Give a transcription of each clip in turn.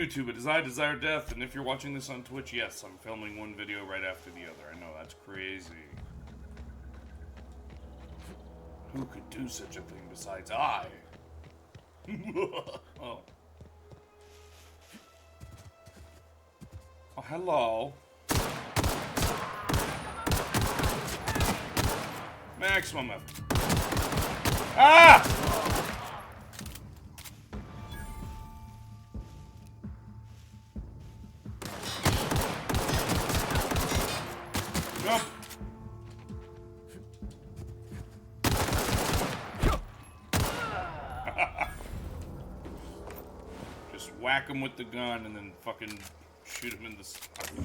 YouTube, it is I, Desire Death, and if you're watching this on Twitch, yes, I'm filming one video right after the other. I know, that's crazy. Who could do such a thing besides I? Oh. Oh, hello. Maximum effort. Ah! Jump! Just whack him with the gun and then fucking shoot him in the stomach.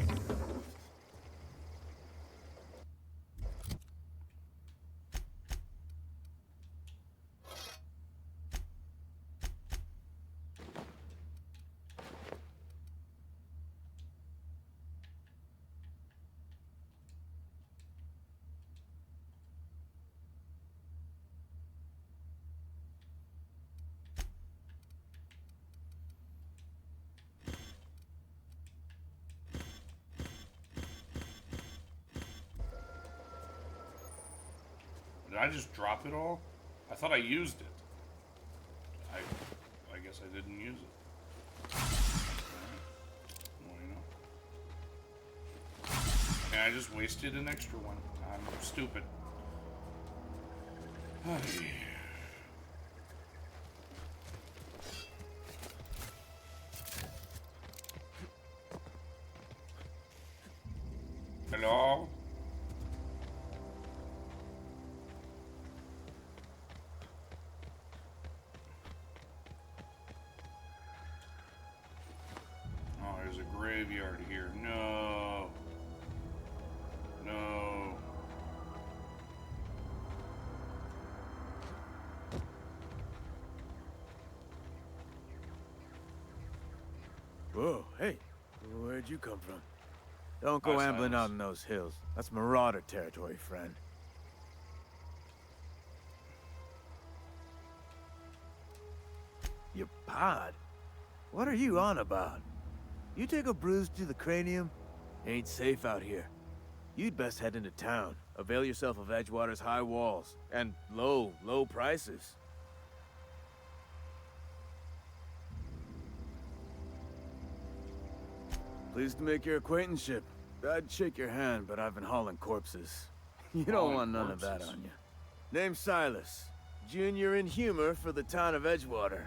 Did I just drop it all? I thought I used it. I guess I didn't use it. Well, you know. And I just wasted an extra one. I'm stupid. Hello? There's a graveyard here. No. No. Whoa, hey. Where'd you come from? Don't go ambling out in those hills. That's marauder territory, friend. Your pod? What are you on about? You take a bruise to the cranium? Ain't safe out here. You'd best head into town. Avail yourself of Edgewater's high walls. And low prices. Pleased to make your acquaintanceship. I'd shake your hand, but I've been hauling corpses. You don't want none of that on you. Name's Silas. Junior in humor for the town of Edgewater.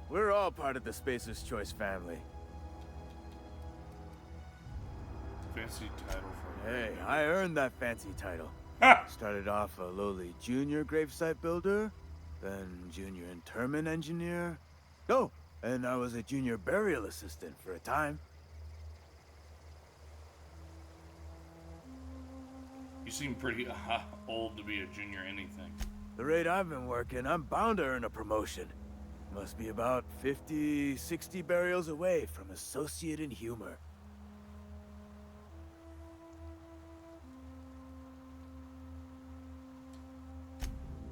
We're all part of the Spacer's Choice family. Fancy title for Hey, I earned that fancy title. Started off a lowly junior gravesite builder, then junior interment engineer. Oh, and I was a junior burial assistant for a time. You seem pretty old to be a junior anything. The rate I've been working, I'm bound to earn a promotion. Must be about 50, 60 burials away from associate in humor.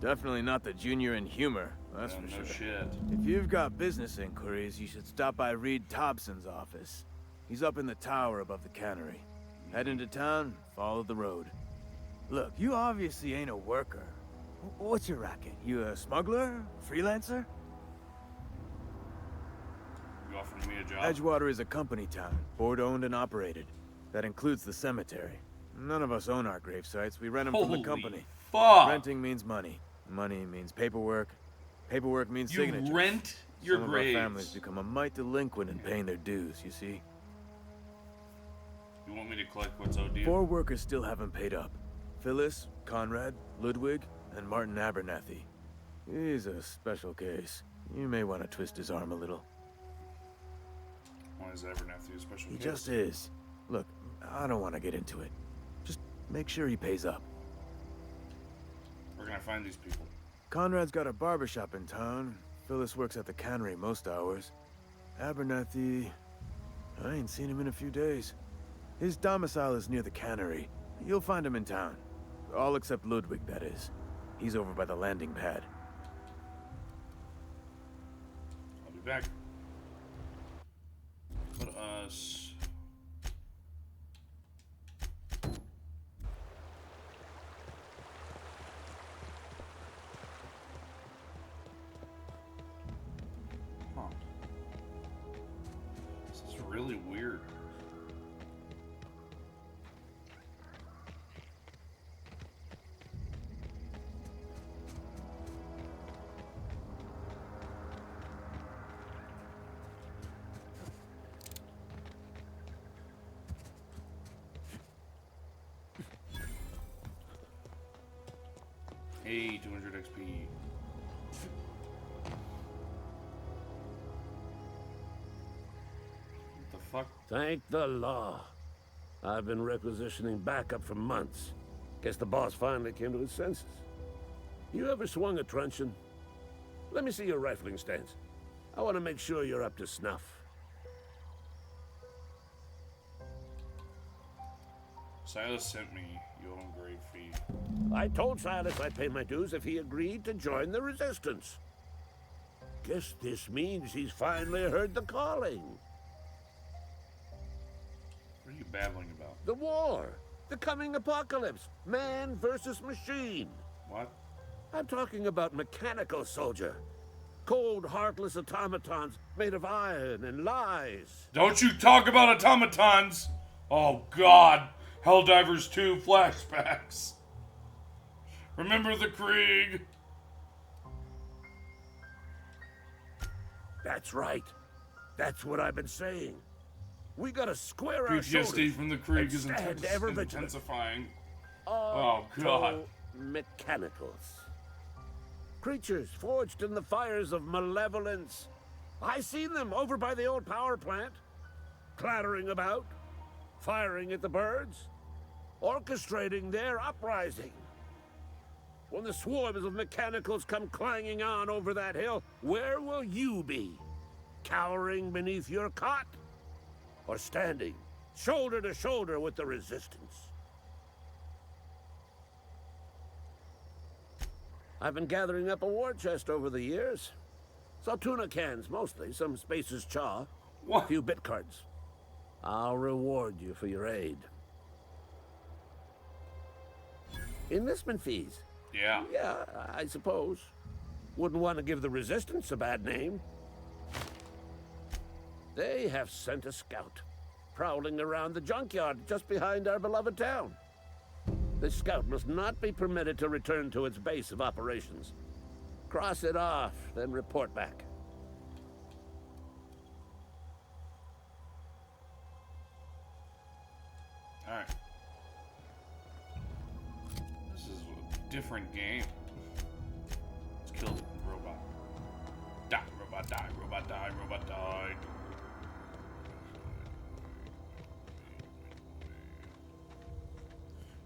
Definitely not the junior in humor, that's for no sure. Shit. If you've got business inquiries, you should stop by Reed Thompson's office. He's up in the tower above the cannery. Head into town, follow the road. Look, you obviously ain't a worker. What's your racket? You a smuggler? Freelancer? You offering me a job? Edgewater is a company town, board-owned and operated. That includes the cemetery. None of us own our grave sites. We rent them from the company. Fuck! Renting means money. Money means paperwork. Paperwork means you signatures. You rent your Some graves. Of our families become a mite delinquent in paying their dues, you see? You want me to collect what's owed? 4 workers still haven't paid up. Phyllis, Conrad, Ludwig, and Martin Abernathy. He's a special case. You may want to twist his arm a little. Why is Abernathy a special case? He just is. Look, I don't want to get into it. Just make sure he pays up. Where can I find these people? Conrad's got a barbershop in town. Phyllis works at the cannery most hours. Abernathy... I ain't seen him in a few days. His domicile is near the cannery. You'll find him in town. All except Ludwig, that is. He's over by the landing pad. I'll be back. Hey, 200 XP. What the fuck? Thank the law. I've been requisitioning backup for months. Guess the boss finally came to his senses. You ever swung a truncheon? Let me see your rifling stance. I want to make sure you're up to snuff. Silas sent me. You owe him great fee. I told Silas I'd pay my dues if he agreed to join the resistance. Guess this means he's finally heard the calling. What are you babbling about? The war. The coming apocalypse. Man versus machine. What? I'm talking about mechanical soldier. Cold, heartless automatons made of iron and lies. Don't you talk about automatons! Oh god! Helldivers 2 flashbacks. Remember the Krieg? That's right. That's what I've been saying. We gotta square our PTSD shoulders from the Krieg and is stand ever vigilant. intensifying. Oh god. Mechanicals. Creatures forged in the fires of malevolence. I seen them over by the old power plant, clattering about, firing at the birds, orchestrating their uprising. When the swarms of mechanicals come clanging on over that hill, where will you be? Cowering beneath your cot? Or standing, shoulder to shoulder with the resistance? I've been gathering up a war chest over the years. Saw tuna cans, mostly, some Spacer's chaw, What? a few bit cards. I'll reward you for your aid. Enlistment fees. Yeah. Yeah, I suppose. Wouldn't want to give the Resistance a bad name. They have sent a scout, prowling around the junkyard just behind our beloved town. This scout must not be permitted to return to its base of operations. Cross it off, then report back. Alright. This is a different game. Let's kill the robot. Die, robot, die, robot, die, robot, die.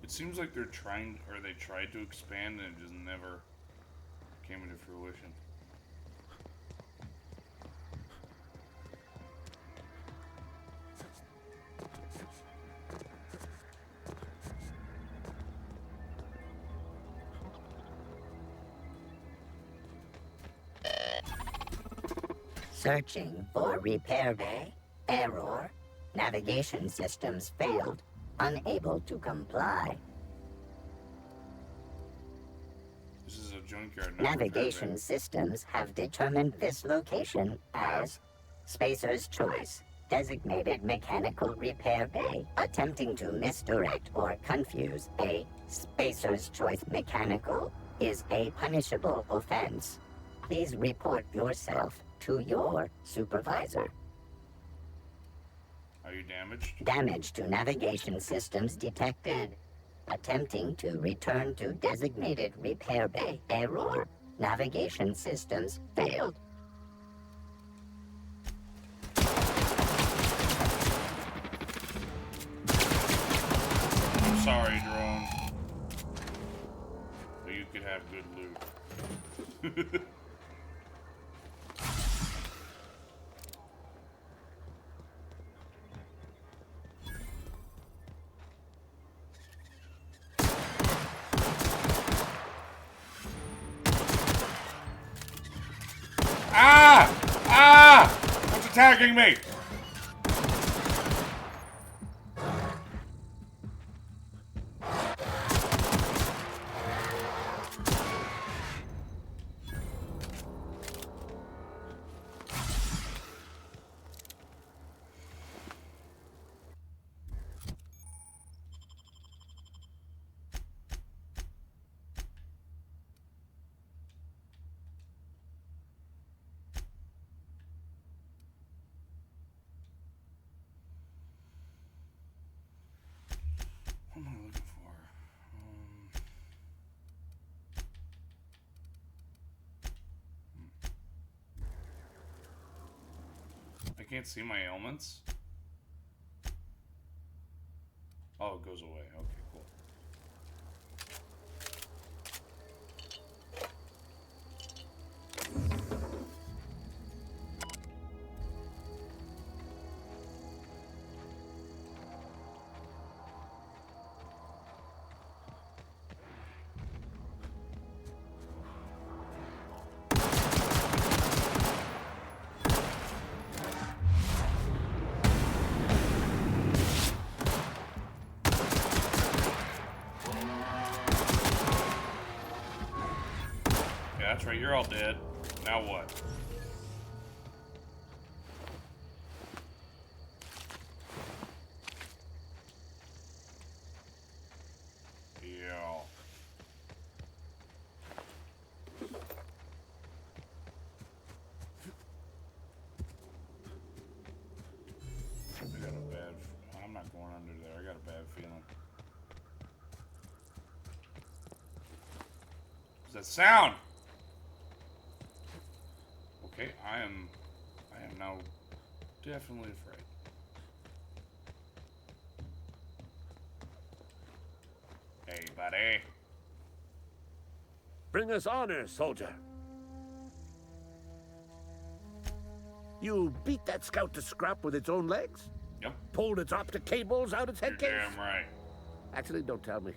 It seems like they're trying, or they tried to expand and it just never came into fruition. Searching for repair bay. Error. Navigation systems failed. Unable to comply. This is a junkyard. not Navigation repair systems have determined this location as Spacer's Choice, designated mechanical repair bay. Attempting to misdirect or confuse a Spacer's Choice mechanical is a punishable offense. Please report yourself to your supervisor. Are you damaged? Damage to navigation systems detected. Attempting to return to designated repair bay. Error. Navigation systems failed. I'm sorry, drone. But you could have good loot. Ah! Ah! What's attacking me? can't see my ailments. Oh, it goes away. Okay, cool. Yeah, that's right. You're all dead. Now what? Yeah. I got a bad... I'm not going under there. I got a bad feeling. What's that sound? Okay, I am now definitely afraid. Hey, buddy. Bring us honor, soldier. You beat that scout to scrap with its own legs? Yep. Pulled its optic cables out its head You're case? damn right. Actually, don't tell me.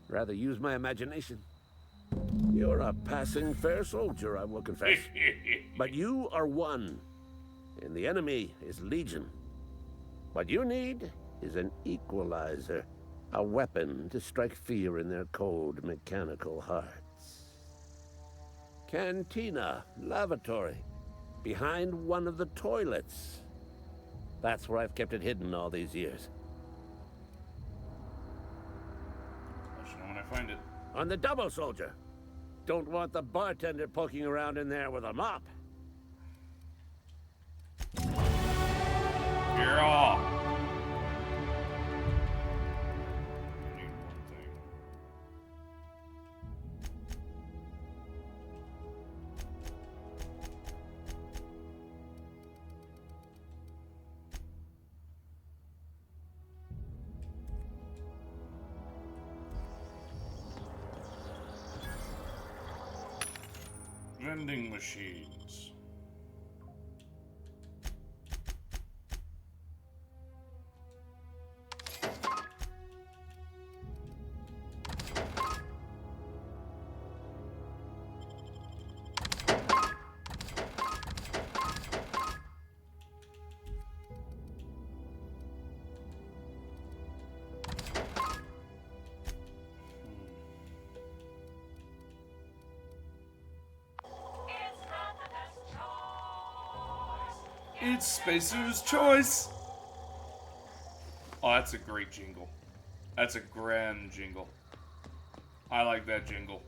Rather use my imagination. You're a passing fair soldier, I will confess. But you are one, and the enemy is legion. What you need is an equalizer, a weapon to strike fear in their cold, mechanical hearts. Cantina, lavatory, behind one of the toilets. That's where I've kept it hidden all these years. Let you know when I find it. On the double, soldier. Don't want the bartender poking around in there with a mop. You're all. I need one thing. Vending machines. It's Spacer's Choice. Oh, that's a great jingle. That's a grand jingle. I like that jingle.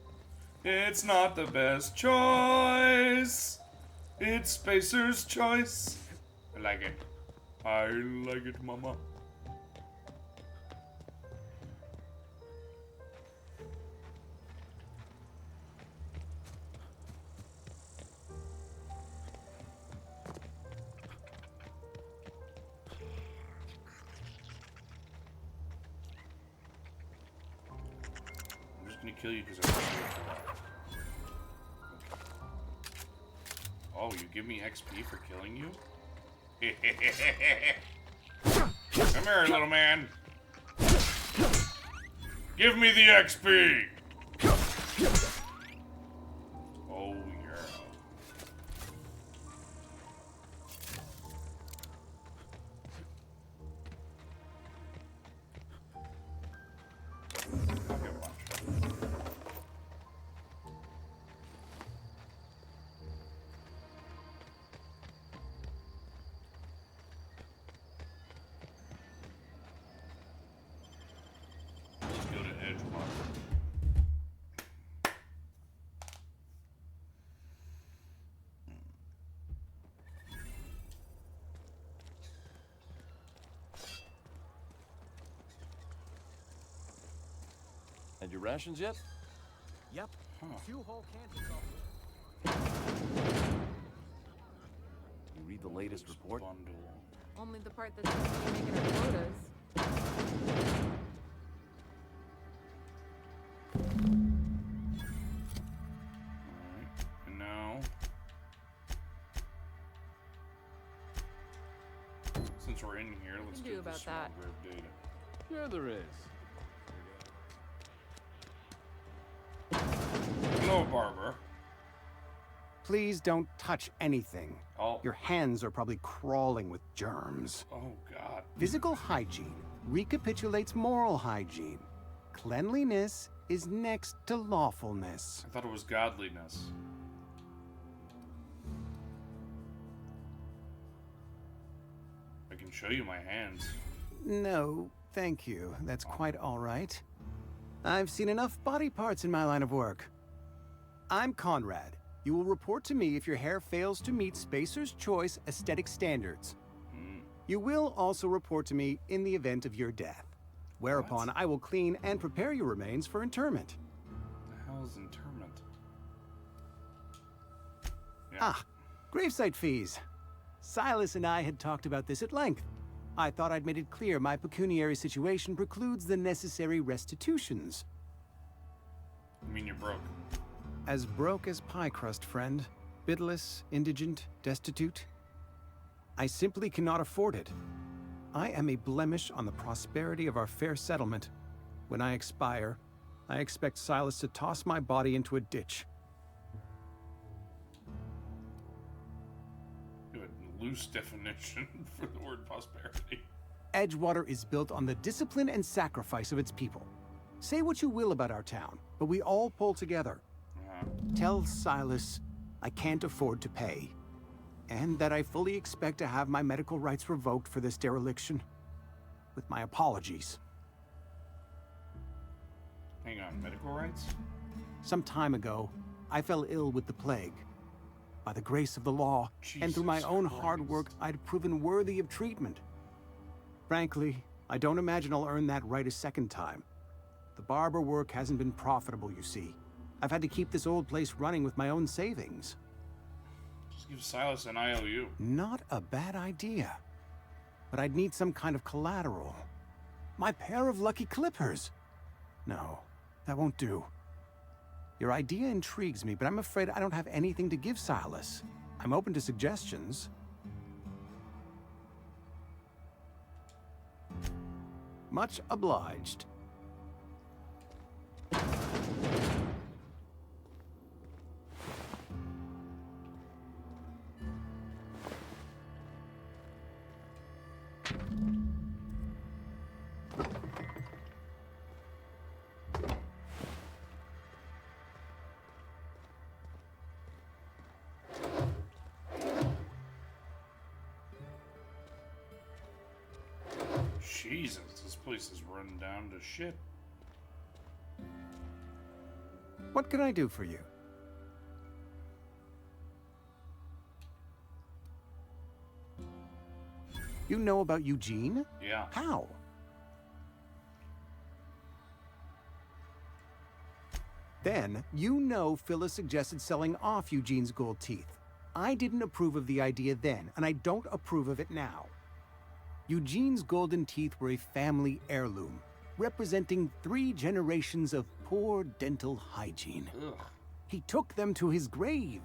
It's not the best choice. It's Spacer's Choice. I like it. I like it, mama. I'm just gonna kill you because I want to do it. Oh, you give me XP for killing you? Come here, little man. Give me the XP. Oh, yeah. Okay, watch. Let's go to Edgewater. Had your rations yet? Yep. Huh. 2 whole cans. You read the latest report? Bundle. Only the part that's supposed to be making our quotas. Alright, and now, since we're in here, let's can do do about the small that. grave data. Sure there is. Hello, Barber. Please don't touch anything. Oh. Your hands are probably crawling with germs. Oh, God. Physical hygiene recapitulates moral hygiene. Cleanliness is next to lawfulness. I thought it was godliness. I can show you my hands. No, thank you. That's quite all right. I've seen enough body parts in my line of work. I'm Conrad. You will report to me if your hair fails to meet Spacer's Choice aesthetic standards. You will also report to me in the event of your death, whereupon I will clean and prepare your remains for interment. The hell is interment? Yeah. Ah, gravesite fees. Silas and I had talked about this at length. I thought I'd made it clear my pecuniary situation precludes the necessary restitutions. I mean, you're broke. As broke as pie crust, friend. Bidless, indigent, destitute. I simply cannot afford it. I am a blemish on the prosperity of our fair settlement. When I expire, I expect Silas to toss my body into a ditch. Good loose definition for the word prosperity. Edgewater is built on the discipline and sacrifice of its people. Say what you will about our town, but we all pull together. Tell Silas I can't afford to pay, and that I fully expect to have my medical rights revoked for this dereliction. With my apologies. Hang on, medical rights? Some time ago, I fell ill with the plague. By the grace of the law, and through my Jesus own hard work, Christ. I'd proven worthy of treatment. Frankly, I don't imagine I'll earn that right a second time. The barber work hasn't been profitable, you see. I've had to keep this old place running with my own savings. Just give Silas an IOU. Not a bad idea. But I'd need some kind of collateral. My pair of lucky clippers. No, that won't do. Your idea intrigues me, but I'm afraid I don't have anything to give Silas. I'm open to suggestions. Much obliged. Jesus, this place is run down to shit. What can I do for you? You know about Eugene? Yeah. How? Then, you know Phyllis suggested selling off Eugene's gold teeth. I didn't approve of the idea then, and I don't approve of it now. Eugene's golden teeth were a family heirloom, representing 3 generations of poor dental hygiene. Ugh. He took them to his grave.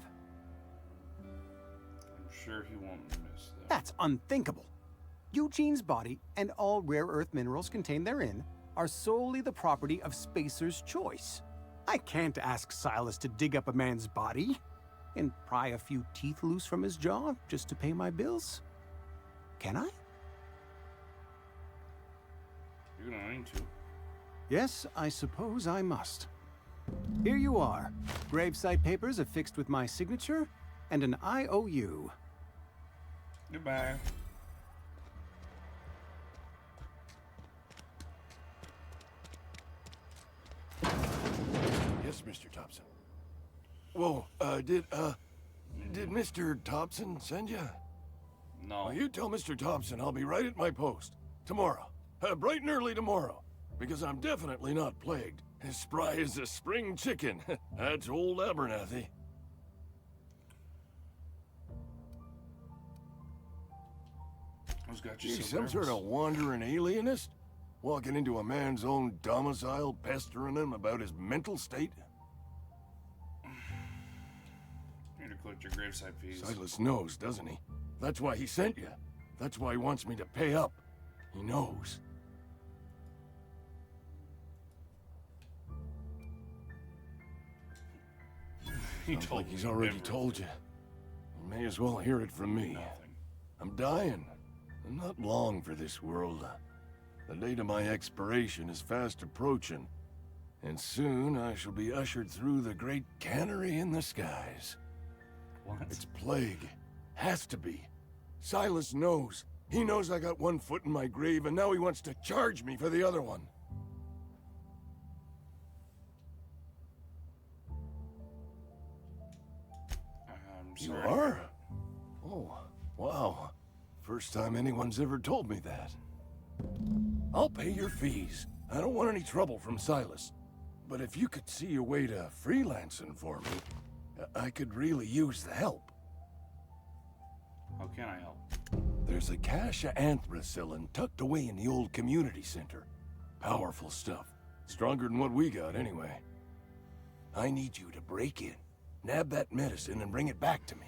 I'm sure he won't miss that. That's unthinkable. Eugene's body and all rare earth minerals contained therein are solely the property of Spacer's Choice. I can't ask Silas to dig up a man's body and pry a few teeth loose from his jaw just to pay my bills. Can I? You're gonna need to. Yes, I suppose I must. Here you are. Gravesite papers affixed with my signature and an IOU. Goodbye. Yes, Mr. Thompson. Whoa, did Mr. Thompson send you? No. Well, you tell Mr. Thompson I'll be right at my post. Tomorrow. Bright and early tomorrow. Because I'm definitely not plagued. As spry as a spring chicken. That's old Abernathy. Who's got you You so some sort nervous? of wandering alienist? Walking into a man's own domicile, pestering him about his mental state? You need to collect your gravesite fees. Silas knows, doesn't he? That's why he sent you. That's why he wants me to pay up. He knows. He Sounds told like he's me already everything. told you. You may as well hear it from me. Nothing. I'm dying. I'm not long for this world. The date of my expiration is fast approaching. And soon I shall be ushered through the great cannery in the skies. What? It's plague. Has to be. Silas knows. He knows I got one foot in my grave, and now he wants to charge me for the other one. I'm You sorry. are? Oh, wow. First time anyone's ever told me that. I'll pay your fees. I don't want any trouble from Silas. But if you could see a way to freelancing for me, I could really use the help. How can I help? There's a cache of anthracillin tucked away in the old community center. Powerful stuff. Stronger than what we got, anyway. I need you to break in, nab that medicine, and bring it back to me.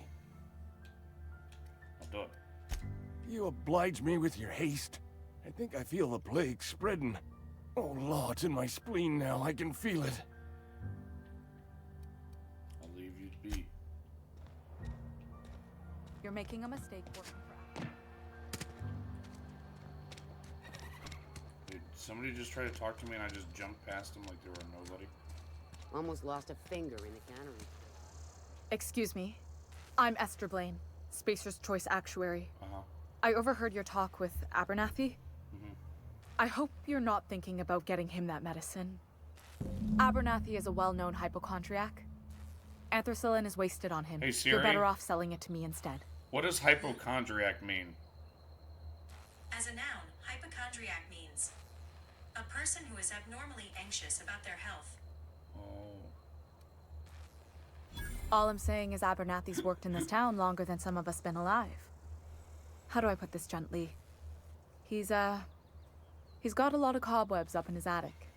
I'll do it. You oblige me with your haste. I think I feel the plague spreading. Oh, Lord, it's in my spleen now. I can feel it. I'll leave you to be. You're making a mistake working for Apple. Dude, somebody just tried to talk to me and I just jumped past them like they were nobody. Almost lost a finger in the cannery. Excuse me. I'm Esther Blaine, Spacer's Choice Actuary. Uh-huh. I overheard your talk with Abernathy. I hope you're not thinking about getting him that medicine. Abernathy is a well-known hypochondriac. Anthracillin is wasted on him. Hey, You're Siri. better off selling it to me instead. What does hypochondriac mean? As a noun, hypochondriac means a person who is abnormally anxious about their health. Oh. All I'm saying is Abernathy's worked in this town longer than some of us been alive. How do I put this gently? He's got a lot of cobwebs up in his attic.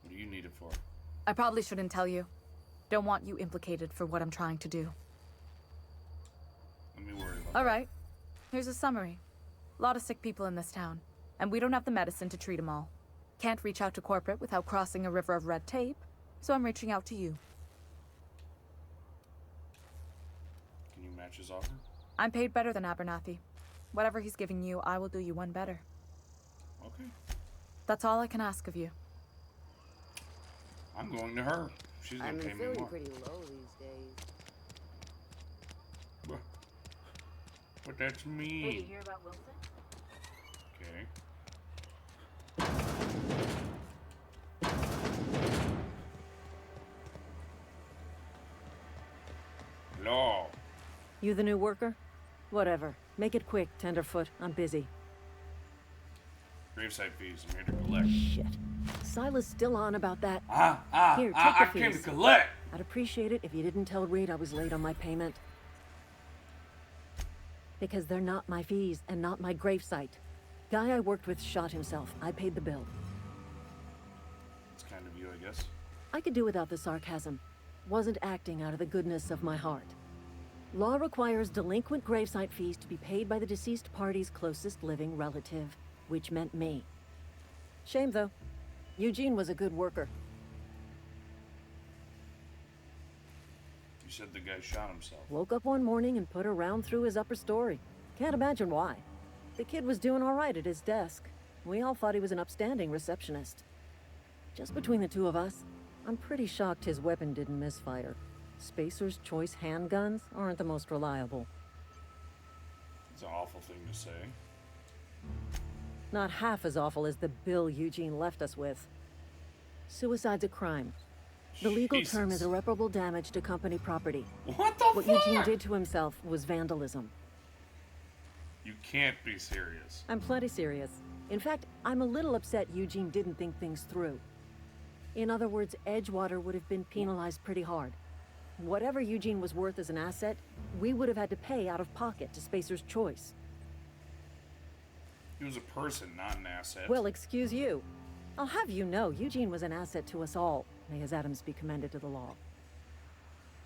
What do you need it for? I probably shouldn't tell you. Don't want you implicated for what I'm trying to do. Let me worry about All right. Here's a summary. A lot of sick people in this town, and we don't have the medicine to treat them all. Can't reach out to corporate without crossing a river of red tape, so I'm reaching out to you. that. Can you match his offer? I'm paid better than Abernathy. Whatever he's giving you, I will do you one better. Okay. That's all I can ask of you. I'm going to her. She's I'm gonna pay in me Philly more. pretty low these days. What that's mean? Hey, you hear about Wilson? Okay. Hello. You the new worker? Whatever. Make it quick, Tenderfoot. I'm busy. Gravesite fees. I'm here to collect. Shit. Silas still on about that. Here, take I the came to fees. collect. I'd appreciate it if you didn't tell Reed I was late on my payment. Because they're not my fees and not my gravesite. Guy I worked with shot himself. I paid the bill. It's kind of you, I guess. I could do without the sarcasm. Wasn't acting out of the goodness of my heart. Law requires delinquent gravesite fees to be paid by the deceased party's closest living relative, which meant me. Shame, though. Eugene was a good worker. You said the guy shot himself. Woke up one morning and put a round through his upper story. Can't imagine why. The kid was doing all right at his desk. We all thought he was an upstanding receptionist. Just between the two of us, I'm pretty shocked his weapon didn't misfire. Spacer's Choice handguns aren't the most reliable. It's an awful thing to say. Not half as awful as the bill Eugene left us with. Suicide's a crime. The legal term is Jesus. irreparable damage to company property. What the What fuck? Eugene did to himself was vandalism. You can't be serious. I'm plenty serious. In fact, I'm a little upset Eugene didn't think things through. In other words, Edgewater would have been penalized pretty hard. Whatever Eugene was worth as an asset, we would have had to pay out of pocket to Spacer's Choice. He was a person, not an asset. Well, excuse you. I'll have you know, Eugene was an asset to us all. May his atoms be commended to the law.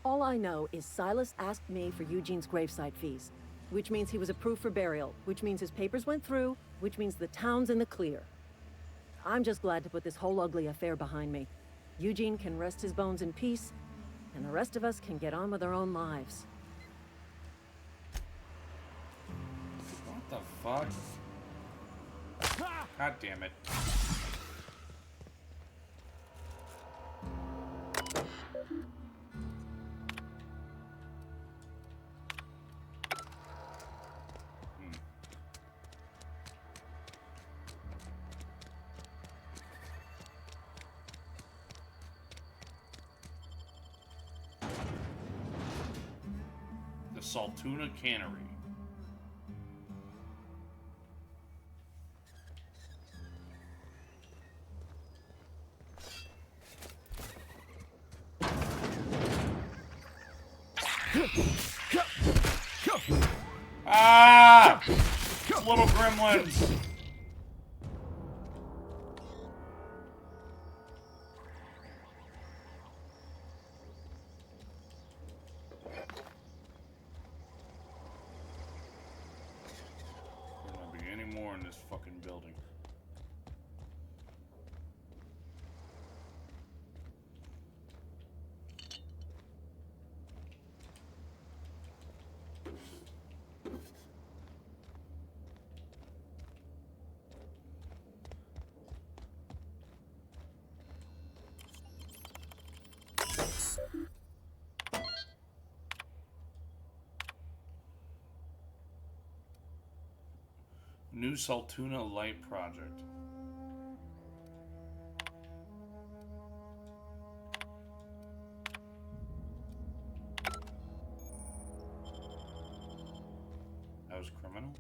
All I know is Silas asked me for Eugene's gravesite fees, which means he was approved for burial, which means his papers went through, which means the town's in the clear. I'm just glad to put this whole ugly affair behind me. Eugene can rest his bones in peace, and the rest of us can get on with our own lives. What the fuck? God damn it. The Saltuna Cannery. Ah! Little gremlins. There won't be any more in this fucking building. New Saltuna Light Project. That was criminal?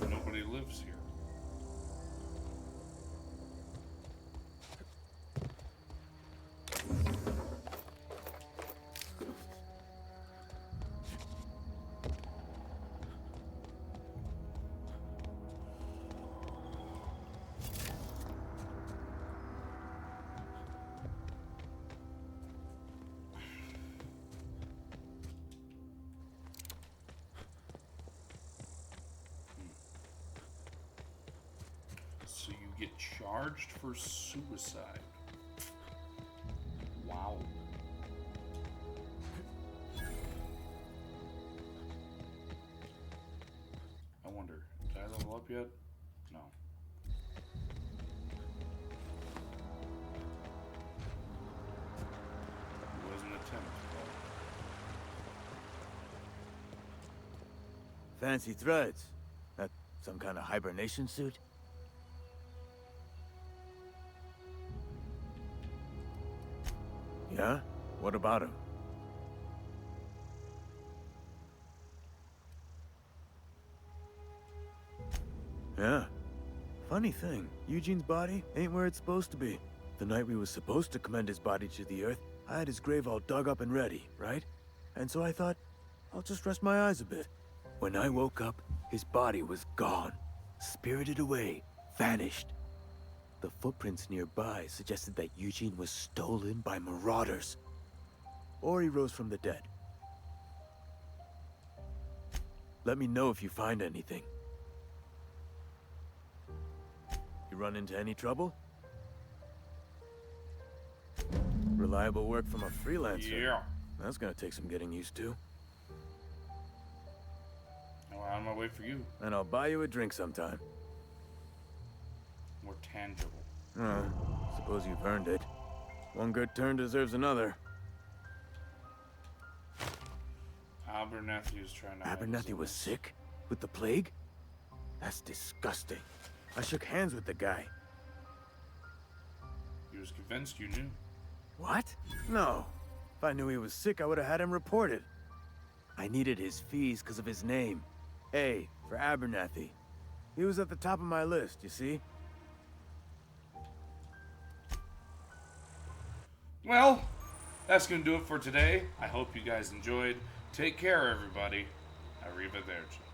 Nobody lives here. So you get charged for suicide. Wow. I wonder, did I level up yet? No. It was an attempt, Fancy threads. That some kind of hibernation suit? Yeah? What about him? Yeah. Funny thing, Eugene's body ain't where it's supposed to be. The night we was supposed to commend his body to the earth, I had his grave all dug up and ready, right? And so I thought, I'll just rest my eyes a bit. When I woke up, his body was gone. Spirited away. Vanished. The footprints nearby suggested that Eugene was stolen by marauders. Or he rose from the dead. Let me know if you find anything. You run into any trouble? Reliable work from a freelancer. Yeah. That's gonna take some getting used to. Well, I'm on my way for you. And I'll buy you a drink sometime. More tangible. Suppose you've earned it. One good turn deserves another. Abernathy was trying to hide his Abernathy was illness. sick? With the plague? That's disgusting. I shook hands with the guy. He was convinced you knew. What? No. If I knew he was sick, I would have had him reported. I needed his fees because of his name. A for Abernathy. He was at the top of my list, you see? Well, that's going to do it for today. I hope you guys enjoyed. Take care, everybody. Arrivederci.